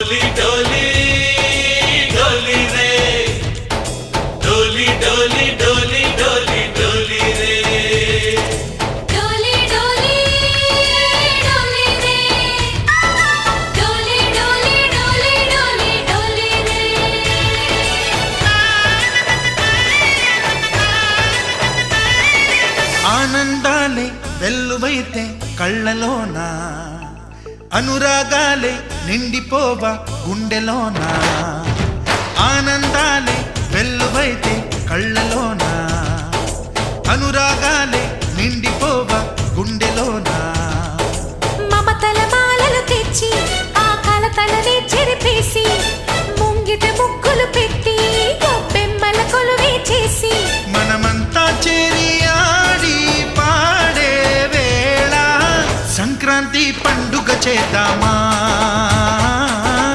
डोली डोली डोली रे डोली डोली डोली डोली डोली रे डोली डोली डोली रे डोली डोली डोली डोली डोली रे ఆనందాలే వెల్లువైతే కళ్ళలోనా అనురాగాలే నిండిపోవా గుండెలోనా ఆనందాలే వెల్లువైతే కళ్ళలోనా అనురాగాలే నిండిపోవా గుండెలోనా మమతల మాలలు తెచ్చి ఆ కలతలని చెరిపేసి ముంగిట ముగ్గులు పెట్టి గొప్పెమ్మల కొలువే చేసి మనమంతా చేరి ఆడి పాడే వేళ సంక్రాంతి పండుగ చేద్దామా